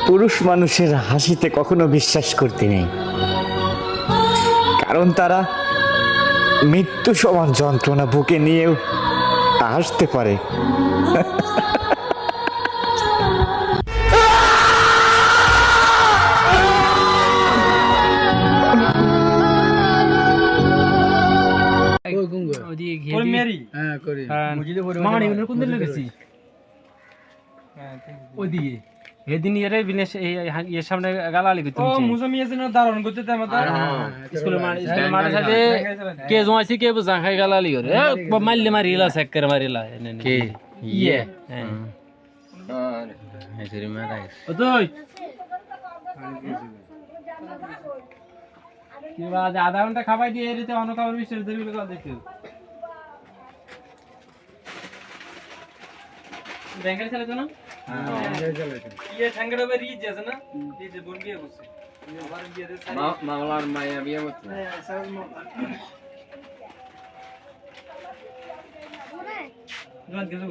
পুরুষ মানুষের হাসিতে কখনো বিশ্বাস করতে নেই, কারণ তারা মৃত্যু সমান যন্ত্রণা বুকে নিয়েও হাসতে পারে। এদিন এর বিনেশ এর সামনে গালালি করতে ও মুসামি আছে না দারুন করতে তে আমাদের স্কুলের মাঠে সাথে কে জমাইছি কে বুঝা খাই গালালি করে মারলে মারিলা চেক করে মারিলা কে ইয়ে হ্যাঁ হেসরি মারা ও তুই কি বাদ আধা ঘন্টা খাবাই দিয়ে এরিতে অন্য খাবার মিষ্টি দেরি করে দেখতে ব্যাংকের ছেলে তো না ये संगड़ में रीच जैसे ना ये बोल गया उससे हमारे ये मामलार माया भी है मतलब सब ना कैसे